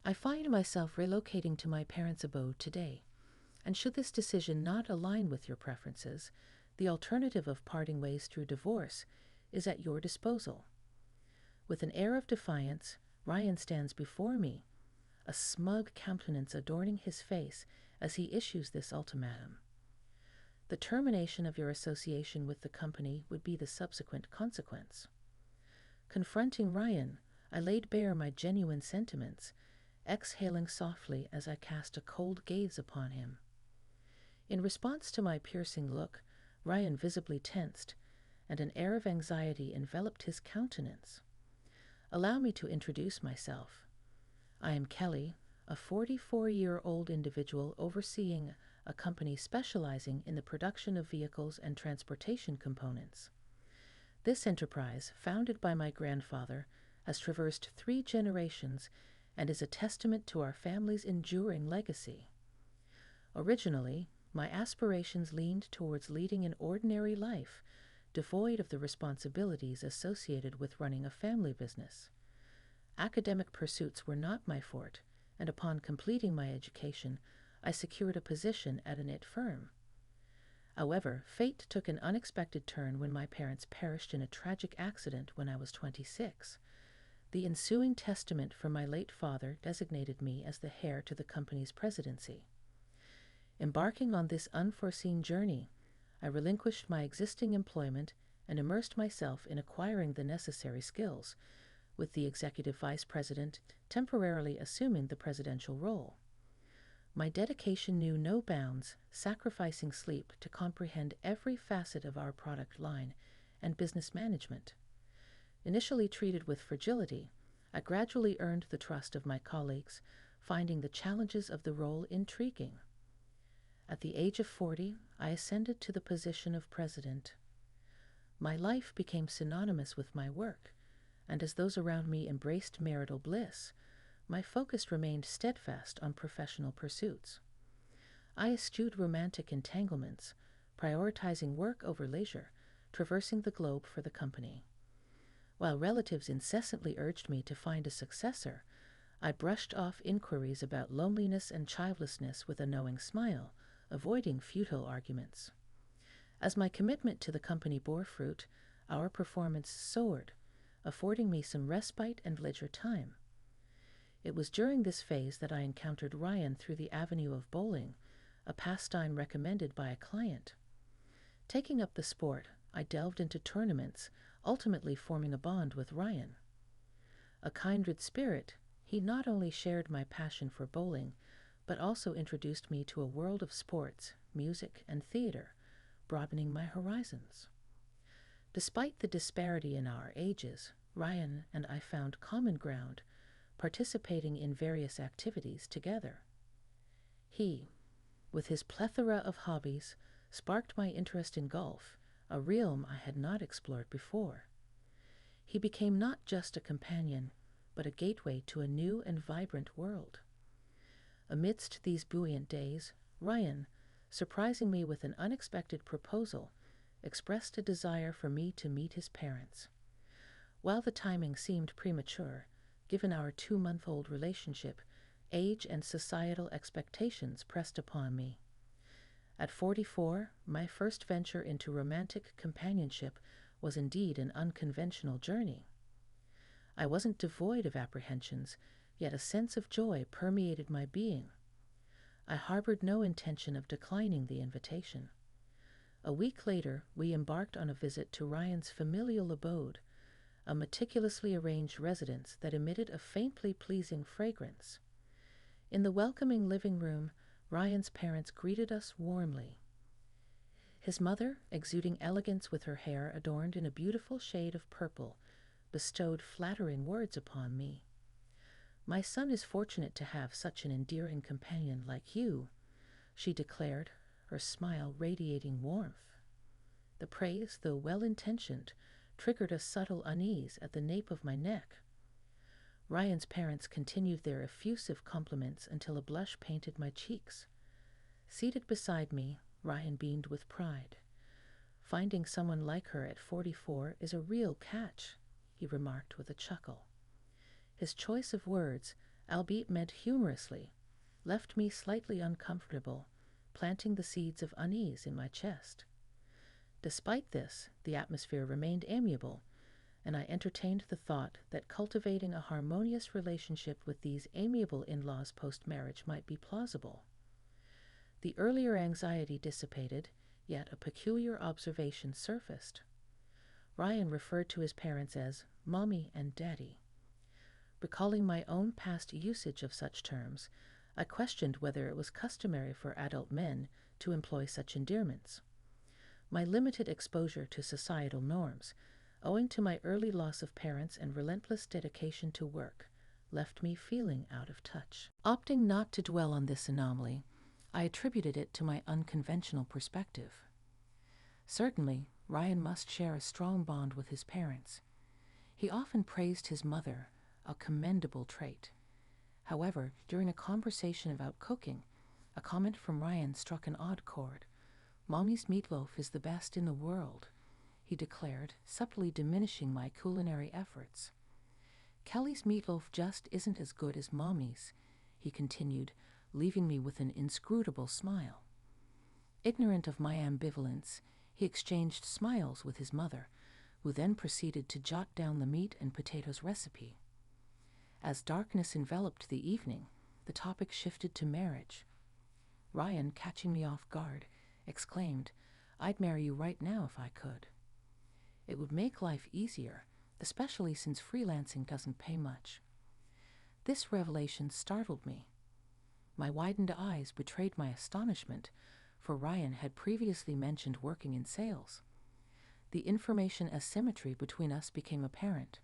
I find myself relocating to my parents' abode today, and should this decision not align with your preferences, the alternative of parting ways through divorce is at your disposal. With an air of defiance, Ryan stands before me, a smug countenance adorning his face as he issues this ultimatum. The termination of your association with the company would be the subsequent consequence. Confronting Ryan, I laid bare my genuine sentiments, exhaling softly as I cast a cold gaze upon him. In response to my piercing look, Ryan visibly tensed, and an air of anxiety enveloped his countenance. Allow me to introduce myself. I am Kelly, a 44-year-old individual overseeing a company specializing in the production of vehicles and transportation components. This enterprise, founded by my grandfather, has traversed 3 generations and is a testament to our family's enduring legacy. Originally, my aspirations leaned towards leading an ordinary life, devoid of the responsibilities associated with running a family business. Academic pursuits were not my forte, and upon completing my education, I secured a position at an IT firm. However, fate took an unexpected turn when my parents perished in a tragic accident when I was 26. The ensuing testament from my late father designated me as the heir to the company's presidency. Embarking on this unforeseen journey, I relinquished my existing employment and immersed myself in acquiring the necessary skills, with the executive vice president temporarily assuming the presidential role. My dedication knew no bounds, sacrificing sleep to comprehend every facet of our product line and business management. Initially treated with fragility, I gradually earned the trust of my colleagues, finding the challenges of the role intriguing. At the age of 40, I ascended to the position of president. My life became synonymous with my work, and as those around me embraced marital bliss, my focus remained steadfast on professional pursuits. I eschewed romantic entanglements, prioritizing work over leisure, traversing the globe for the company. While relatives incessantly urged me to find a successor, I brushed off inquiries about loneliness and childlessness with a knowing smile, avoiding futile arguments. As my commitment to the company bore fruit, our performance soared, affording me some respite and leisure time. It was during this phase that I encountered Ryan through the avenue of bowling, a pastime recommended by a client. Taking up the sport, I delved into tournaments, ultimately forming a bond with Ryan. A kindred spirit, he not only shared my passion for bowling, but also introduced me to a world of sports, music, and theater, broadening my horizons. Despite the disparity in our ages, Ryan and I found common ground, participating in various activities together. He, with his plethora of hobbies, sparked my interest in golf, a realm I had not explored before. He became not just a companion, but a gateway to a new and vibrant world. Amidst these buoyant days, Ryan, surprising me with an unexpected proposal, expressed a desire for me to meet his parents. While the timing seemed premature, given our 2-month-old relationship, age and societal expectations pressed upon me. At 44, my first venture into romantic companionship was indeed an unconventional journey. I wasn't devoid of apprehensions, yet a sense of joy permeated my being. I harbored no intention of declining the invitation. A week later, we embarked on a visit to Ryan's familial abode, a meticulously arranged residence that emitted a faintly pleasing fragrance. In the welcoming living room, Ryan's parents greeted us warmly. His mother, exuding elegance with her hair adorned in a beautiful shade of purple, bestowed flattering words upon me. "My son is fortunate to have such an endearing companion like you," she declared, her smile radiating warmth. The praise, though well-intentioned, triggered a subtle unease at the nape of my neck. Ryan's parents continued their effusive compliments until a blush painted my cheeks. Seated beside me, Ryan beamed with pride. "Finding someone like her at 44 is a real catch," he remarked with a chuckle. His choice of words, albeit meant humorously, left me slightly uncomfortable, planting the seeds of unease in my chest. Despite this, the atmosphere remained amiable, and I entertained the thought that cultivating a harmonious relationship with these amiable in-laws post-marriage might be plausible. The earlier anxiety dissipated, yet a peculiar observation surfaced. Ryan referred to his parents as Mommy and Daddy. Recalling my own past usage of such terms, I questioned whether it was customary for adult men to employ such endearments. My limited exposure to societal norms, owing to my early loss of parents and relentless dedication to work, left me feeling out of touch. Opting not to dwell on this anomaly, I attributed it to my unconventional perspective. Certainly, Ryan must share a strong bond with his parents. He often praised his mother, a commendable trait. However, during a conversation about cooking, a comment from Ryan struck an odd chord. "Mommy's meatloaf is the best in the world," he declared, subtly diminishing my culinary efforts. "Kelly's meatloaf just isn't as good as Mommy's," he continued, leaving me with an inscrutable smile. Ignorant of my ambivalence, he exchanged smiles with his mother, who then proceeded to jot down the meat and potatoes recipe. As darkness enveloped the evening, the topic shifted to marriage. Ryan, catching me off guard, exclaimed, "I'd marry you right now if I could." It would make life easier, especially since freelancing doesn't pay much. This revelation startled me. My widened eyes betrayed my astonishment, for Ryan had previously mentioned working in sales. The information asymmetry between us became apparent.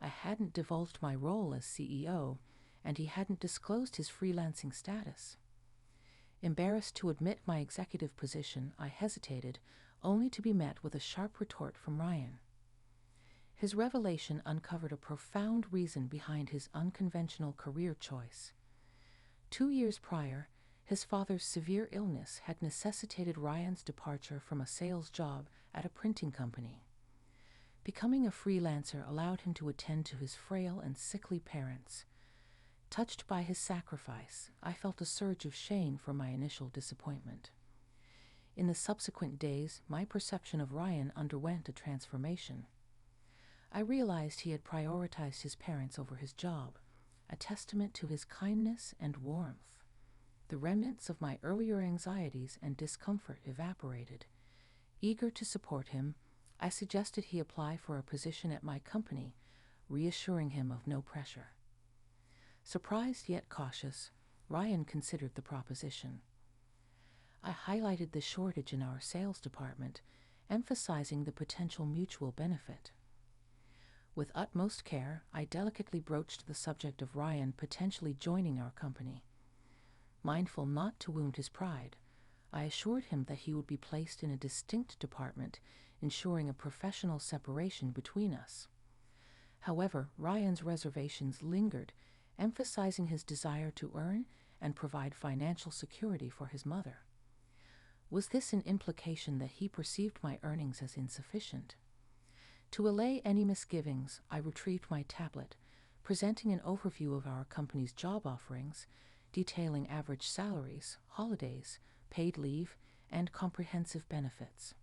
I hadn't divulged my role as CEO, and he hadn't disclosed his freelancing status. Embarrassed to admit my executive position, I hesitated, only to be met with a sharp retort from Ryan. His revelation uncovered a profound reason behind his unconventional career choice. 2 years prior, his father's severe illness had necessitated Ryan's departure from a sales job at a printing company. Becoming a freelancer allowed him to attend to his frail and sickly parents. Touched by his sacrifice, I felt a surge of shame for my initial disappointment. In the subsequent days, my perception of Ryan underwent a transformation. I realized he had prioritized his parents over his job, a testament to his kindness and warmth. The remnants of my earlier anxieties and discomfort evaporated. Eager to support him, I suggested he apply for a position at my company, reassuring him of no pressure. Surprised yet cautious, Ryan considered the proposition. I highlighted the shortage in our sales department, emphasizing the potential mutual benefit. With utmost care, I delicately broached the subject of Ryan potentially joining our company. Mindful not to wound his pride, I assured him that he would be placed in a distinct department, ensuring a professional separation between us. However, Ryan's reservations lingered, emphasizing his desire to earn and provide financial security for his mother. Was this an implication that he perceived my earnings as insufficient? To allay any misgivings, I retrieved my tablet, presenting an overview of our company's job offerings, detailing average salaries, holidays, paid leave, and comprehensive benefits.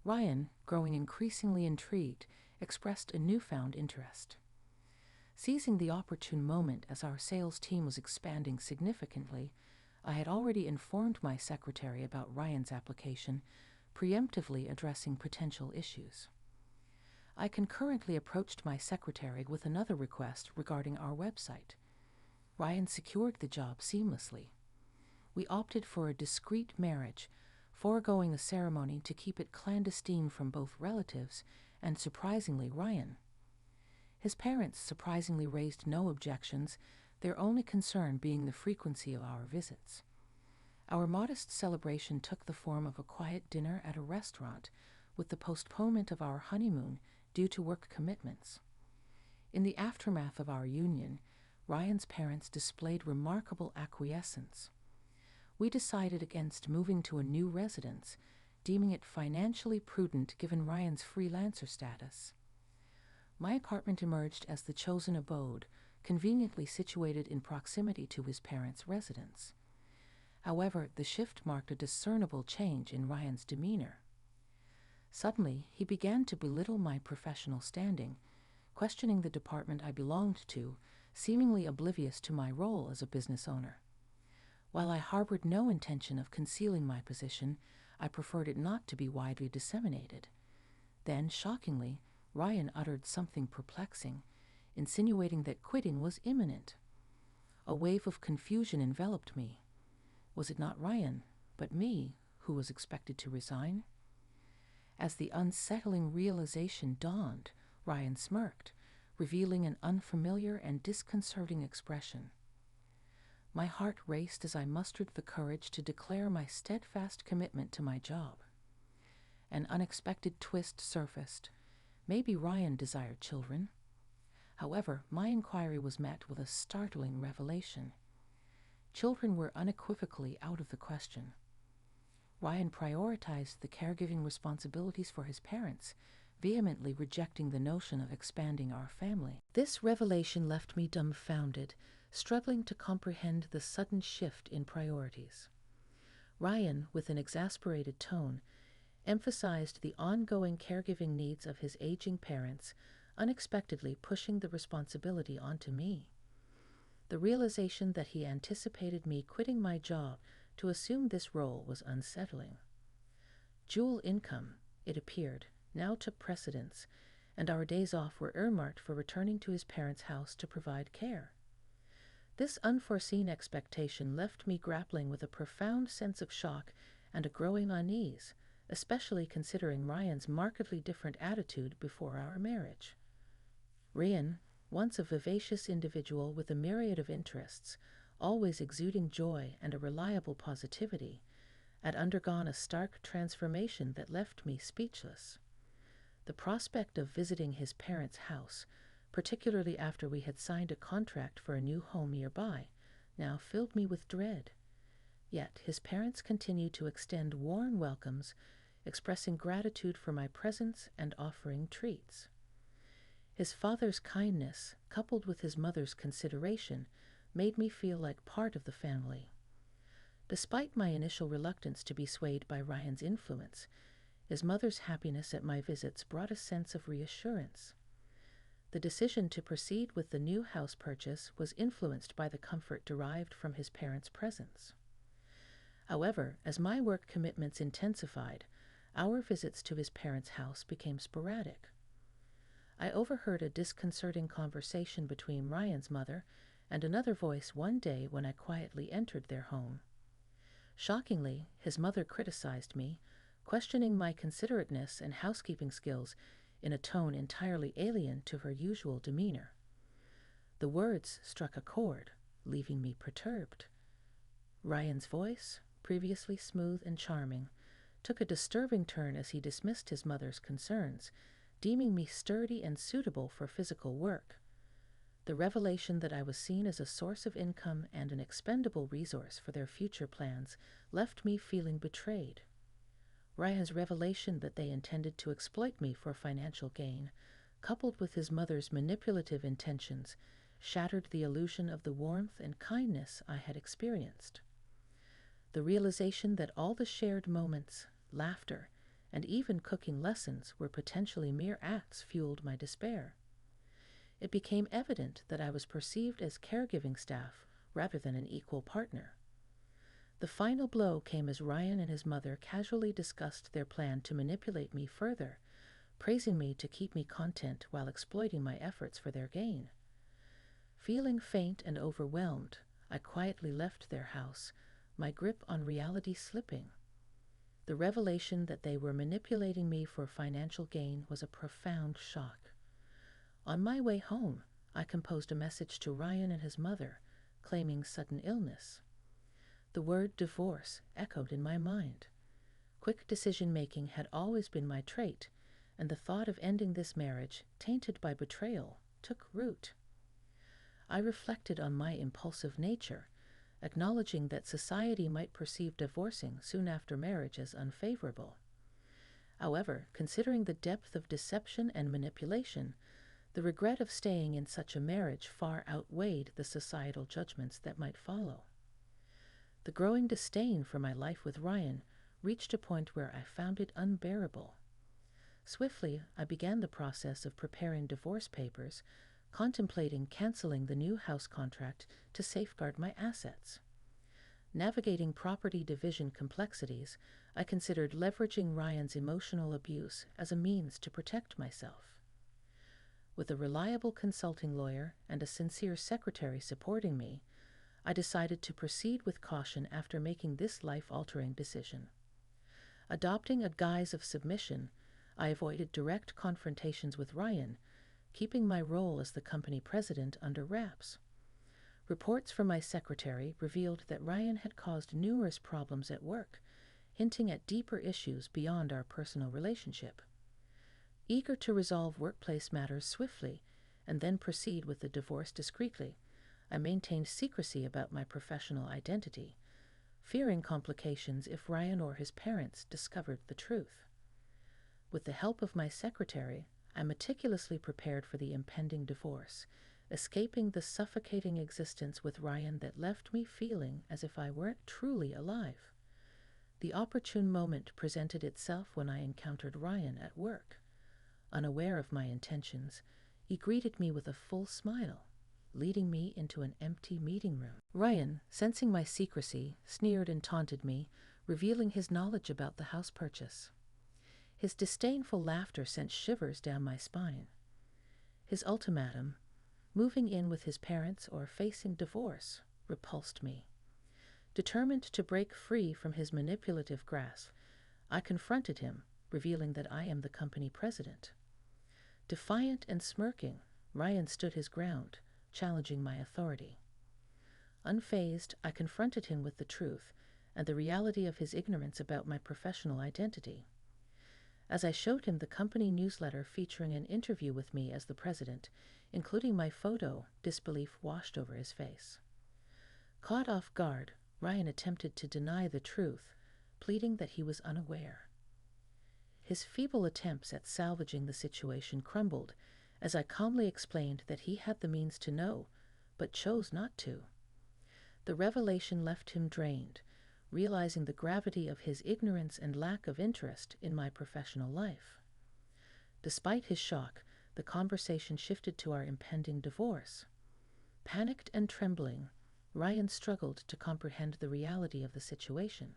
Ryan, growing increasingly intrigued, expressed a newfound interest. Seizing the opportune moment as our sales team was expanding significantly, I had already informed my secretary about Ryan's application, preemptively addressing potential issues. I concurrently approached my secretary with another request regarding our website. Ryan secured the job seamlessly. We opted for a discreet marriage, foregoing the ceremony to keep it clandestine from both relatives and, surprisingly, Ryan. His parents surprisingly raised no objections, their only concern being the frequency of our visits. Our modest celebration took the form of a quiet dinner at a restaurant, with the postponement of our honeymoon due to work commitments. In the aftermath of our union, Ryan's parents displayed remarkable acquiescence. We decided against moving to a new residence, deeming it financially prudent given Ryan's freelancer status. My apartment emerged as the chosen abode, conveniently situated in proximity to his parents' residence. However, the shift marked a discernible change in Ryan's demeanor. Suddenly, he began to belittle my professional standing, questioning the department I belonged to, seemingly oblivious to my role as a business owner. While I harbored no intention of concealing my position, I preferred it not to be widely disseminated. Then, shockingly, Ryan uttered something perplexing, insinuating that quitting was imminent. A wave of confusion enveloped me. Was it not Ryan, but me, who was expected to resign? As the unsettling realization dawned, Ryan smirked, revealing an unfamiliar and disconcerting expression. My heart raced as I mustered the courage to declare my steadfast commitment to my job. An unexpected twist surfaced. Maybe Ryan desired children. However, my inquiry was met with a startling revelation. Children were unequivocally out of the question. Ryan prioritized the caregiving responsibilities for his parents, vehemently rejecting the notion of expanding our family. This revelation left me dumbfounded, struggling to comprehend the sudden shift in priorities. Ryan, with an exasperated tone, emphasized the ongoing caregiving needs of his aging parents, unexpectedly pushing the responsibility onto me. The realization that he anticipated me quitting my job to assume this role was unsettling. Dual income, it appeared, now took precedence, and our days off were earmarked for returning to his parents' house to provide care. This unforeseen expectation left me grappling with a profound sense of shock and a growing unease, especially considering Ryan's markedly different attitude before our marriage. Ryan, once a vivacious individual with a myriad of interests, always exuding joy and a reliable positivity, had undergone a stark transformation that left me speechless. The prospect of visiting his parents' house, particularly after we had signed a contract for a new home nearby, now filled me with dread. Yet his parents continued to extend warm welcomes, expressing gratitude for my presence and offering treats. His father's kindness, coupled with his mother's consideration, made me feel like part of the family. Despite my initial reluctance to be swayed by Ryan's influence, his mother's happiness at my visits brought a sense of reassurance. The decision to proceed with the new house purchase was influenced by the comfort derived from his parents' presence. However, as my work commitments intensified, our visits to his parents' house became sporadic. I overheard a disconcerting conversation between Ryan's mother and another voice one day when I quietly entered their home. Shockingly, his mother criticized me, questioning my considerateness and housekeeping skills in a tone entirely alien to her usual demeanor. The words struck a chord, leaving me perturbed. Ryan's voice, previously smooth and charming, took a disturbing turn as he dismissed his mother's concerns, deeming me sturdy and suitable for physical work. The revelation that I was seen as a source of income and an expendable resource for their future plans left me feeling betrayed. Ryan's revelation that they intended to exploit me for financial gain, coupled with his mother's manipulative intentions, shattered the illusion of the warmth and kindness I had experienced. The realization that all the shared moments, laughter, and even cooking lessons were potentially mere acts fueled my despair. It became evident that I was perceived as caregiving staff rather than an equal partner. The final blow came as Ryan and his mother casually discussed their plan to manipulate me further, praising me to keep me content while exploiting my efforts for their gain. Feeling faint and overwhelmed, I quietly left their house, my grip on reality slipping. The revelation that they were manipulating me for financial gain was a profound shock. On my way home, I composed a message to Ryan and his mother, claiming sudden illness. The word divorce echoed in my mind. Quick decision-making had always been my trait, and the thought of ending this marriage, tainted by betrayal, took root. I reflected on my impulsive nature, acknowledging that society might perceive divorcing soon after marriage as unfavorable. However, considering the depth of deception and manipulation, The regret of staying in such a marriage far outweighed the societal judgments that might follow. The growing disdain for my life with Ryan reached a point where I found it unbearable. Swiftly, I began the process of preparing divorce papers, contemplating canceling the new house contract to safeguard my assets. Navigating property division complexities, I considered leveraging Ryan's emotional abuse as a means to protect myself. With a reliable consulting lawyer and a sincere secretary supporting me, I decided to proceed with caution after making this life-altering decision. Adopting a guise of submission, I avoided direct confrontations with Ryan, keeping my role as the company president under wraps. Reports from my secretary revealed that Ryan had caused numerous problems at work, hinting at deeper issues beyond our personal relationship. Eager to resolve workplace matters swiftly and then proceed with the divorce discreetly, I maintained secrecy about my professional identity, fearing complications if Ryan or his parents discovered the truth. With the help of my secretary, I meticulously prepared for the impending divorce, escaping the suffocating existence with Ryan that left me feeling as if I weren't truly alive. The opportune moment presented itself when I encountered Ryan at work. Unaware of my intentions, he greeted me with a full smile, leading me into an empty meeting room. Ryan, sensing my secrecy, sneered and taunted me, revealing his knowledge about the house purchase. His disdainful laughter sent shivers down my spine. His ultimatum, moving in with his parents or facing divorce, repulsed me. Determined to break free from his manipulative grasp, I confronted him, revealing that I am the company president. Defiant and smirking, Ryan stood his ground, challenging my authority. Unfazed, I confronted him with the truth and the reality of his ignorance about my professional identity. As I showed him the company newsletter featuring an interview with me as the president, including my photo, disbelief washed over his face. Caught off guard, Ryan attempted to deny the truth, pleading that he was unaware. His feeble attempts at salvaging the situation crumbled as I calmly explained that he had the means to know, but chose not to. The revelation left him drained, realizing the gravity of his ignorance and lack of interest in my professional life. Despite his shock, the conversation shifted to our impending divorce. Panicked and trembling, Ryan struggled to comprehend the reality of the situation.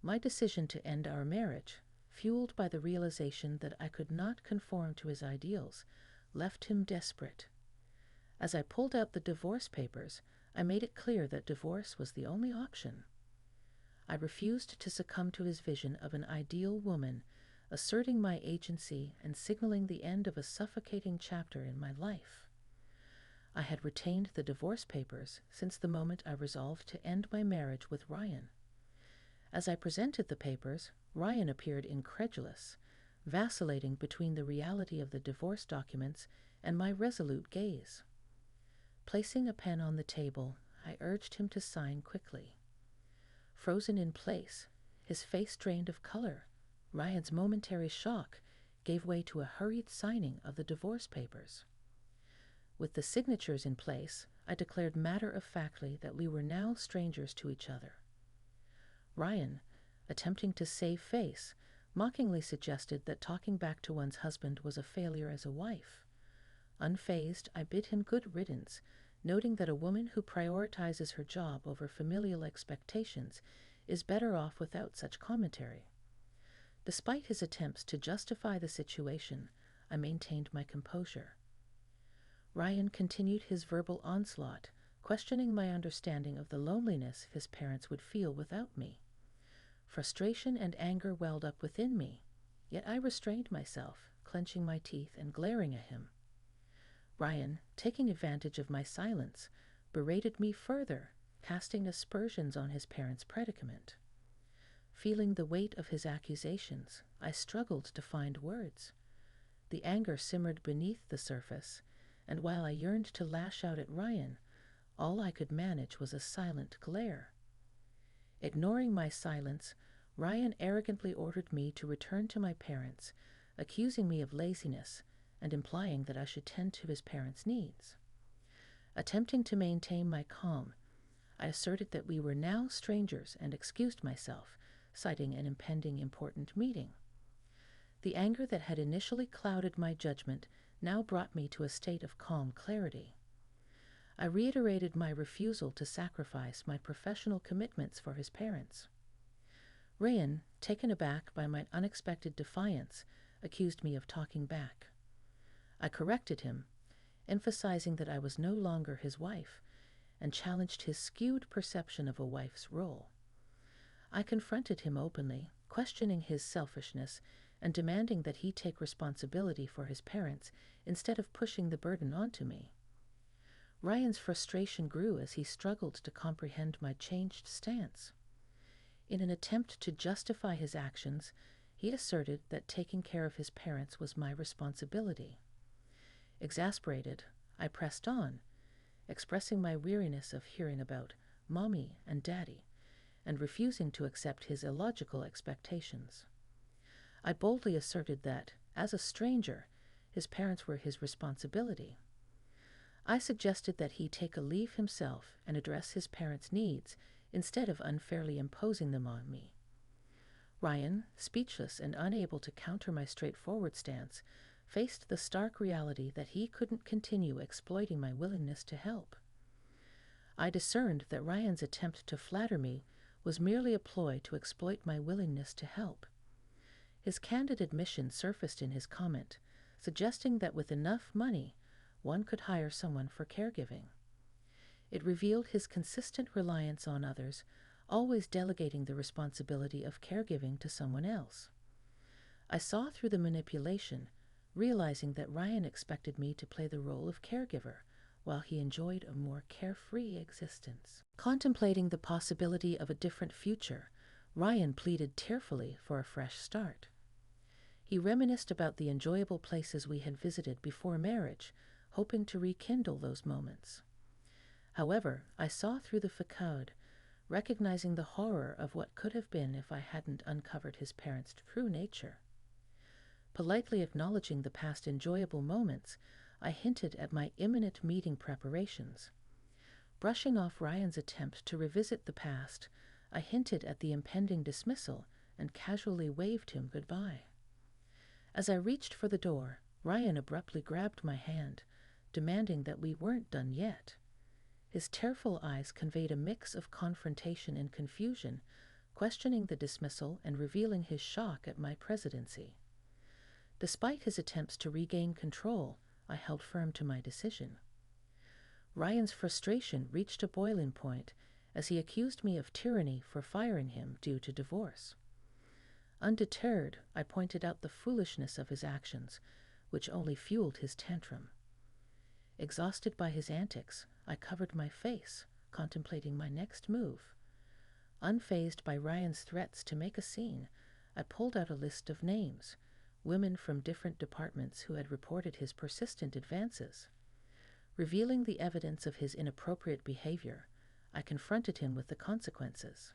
My decision to end our marriage, fueled by the realization that I could not conform to his ideals, left him desperate. As I pulled out the divorce papers, I made it clear that divorce was the only option. I refused to succumb to his vision of an ideal woman, asserting my agency and signaling the end of a suffocating chapter in my life. I had retained the divorce papers since the moment I resolved to end my marriage with Ryan. As I presented the papers, Ryan appeared incredulous, vacillating between the reality of the divorce documents and my resolute gaze. Placing a pen on the table, I urged him to sign quickly. Frozen in place, his face drained of color, Ryan's momentary shock gave way to a hurried signing of the divorce papers. With the signatures in place, I declared matter-of-factly that we were now strangers to each other. Ryan, attempting to save face, mockingly suggested that talking back to one's husband was a failure as a wife. Unfazed, I bid him good riddance, noting that a woman who prioritizes her job over familial expectations is better off without such commentary. Despite his attempts to justify the situation, I maintained my composure. Ryan continued his verbal onslaught, questioning my understanding of the loneliness his parents would feel without me. Frustration and anger welled up within me, yet I restrained myself, clenching my teeth and glaring at him. Ryan, taking advantage of my silence, berated me further, casting aspersions on his parents' predicament. Feeling the weight of his accusations, I struggled to find words. The anger simmered beneath the surface, and while I yearned to lash out at Ryan, all I could manage was a silent glare. Ignoring my silence, Ryan arrogantly ordered me to return to my parents, accusing me of laziness and implying that I should tend to his parents' needs. Attempting to maintain my calm, I asserted that we were now strangers and excused myself, citing an impending important meeting. The anger that had initially clouded my judgment now brought me to a state of calm clarity. I reiterated my refusal to sacrifice my professional commitments for his parents. Ryan, taken aback by my unexpected defiance, accused me of talking back. I corrected him, emphasizing that I was no longer his wife, and challenged his skewed perception of a wife's role. I confronted him openly, questioning his selfishness and demanding that he take responsibility for his parents instead of pushing the burden onto me. Ryan's frustration grew as he struggled to comprehend my changed stance. In an attempt to justify his actions, he asserted that taking care of his parents was my responsibility. Exasperated, I pressed on, expressing my weariness of hearing about Mommy and Daddy, and refusing to accept his illogical expectations. I boldly asserted that, as a stranger, his parents were his responsibility. I suggested that he take a leave himself and address his parents' needs instead of unfairly imposing them on me. Ryan, speechless and unable to counter my straightforward stance, faced the stark reality that he couldn't continue exploiting my willingness to help. I discerned that Ryan's attempt to flatter me was merely a ploy to exploit my willingness to help. His candid admission surfaced in his comment, suggesting that with enough money, one could hire someone for caregiving. It revealed his consistent reliance on others, always delegating the responsibility of caregiving to someone else. I saw through the manipulation, realizing that Ryan expected me to play the role of caregiver, while he enjoyed a more carefree existence. Contemplating the possibility of a different future, Ryan pleaded tearfully for a fresh start. He reminisced about the enjoyable places we had visited before marriage, hoping to rekindle those moments. However, I saw through the facade, recognizing the horror of what could have been if I hadn't uncovered his parents' true nature. Politely acknowledging the past enjoyable moments, I hinted at my imminent meeting preparations. Brushing off Ryan's attempt to revisit the past, I hinted at the impending dismissal and casually waved him goodbye. As I reached for the door, Ryan abruptly grabbed my hand, demanding that we weren't done yet. His tearful eyes conveyed a mix of confrontation and confusion, questioning the dismissal and revealing his shock at my presidency. Despite his attempts to regain control, I held firm to my decision. Ryan's frustration reached a boiling point as he accused me of tyranny for firing him due to divorce. Undeterred, I pointed out the foolishness of his actions, which only fueled his tantrum. Exhausted by his antics, I covered my face, contemplating my next move. Unfazed by Ryan's threats to make a scene, I pulled out a list of names, women from different departments who had reported his persistent advances. Revealing the evidence of his inappropriate behavior, I confronted him with the consequences.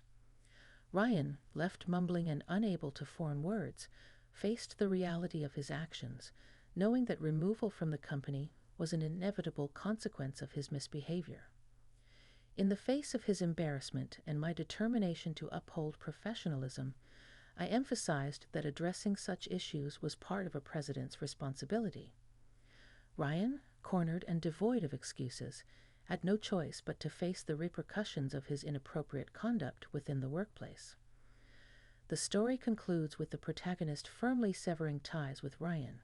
Ryan, left mumbling and unable to form words, faced the reality of his actions, knowing that removal from the company was an inevitable consequence of his misbehavior. In the face of his embarrassment and my determination to uphold professionalism, I emphasized that addressing such issues was part of a president's responsibility. Ryan, cornered and devoid of excuses, had no choice but to face the repercussions of his inappropriate conduct within the workplace. The story concludes with the protagonist firmly severing ties with Ryan.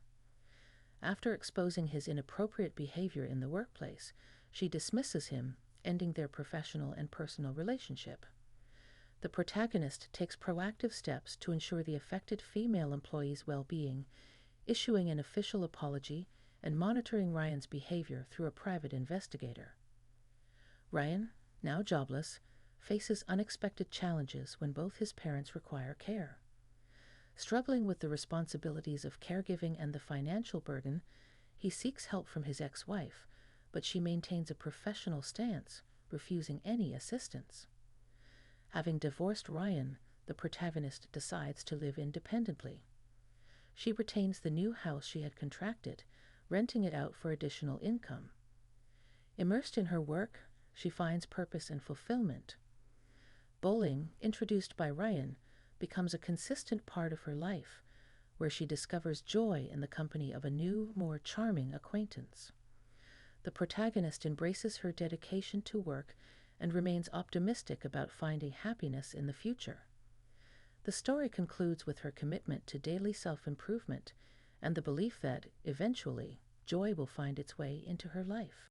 After exposing his inappropriate behavior in the workplace, she dismisses him, ending their professional and personal relationship. The protagonist takes proactive steps to ensure the affected female employee's well-being, issuing an official apology and monitoring Ryan's behavior through a private investigator. Ryan, now jobless, faces unexpected challenges when both his parents require care. Struggling with the responsibilities of caregiving and the financial burden, he seeks help from his ex-wife, but she maintains a professional stance, refusing any assistance. Having divorced Ryan, the protagonist decides to live independently. She retains the new house she had contracted, renting it out for additional income. Immersed in her work, she finds purpose and fulfillment. Bowling, introduced by Ryan, becomes a consistent part of her life, where she discovers joy in the company of a new, more charming acquaintance. The protagonist embraces her dedication to work and remains optimistic about finding happiness in the future. The story concludes with her commitment to daily self-improvement and the belief that, eventually, joy will find its way into her life.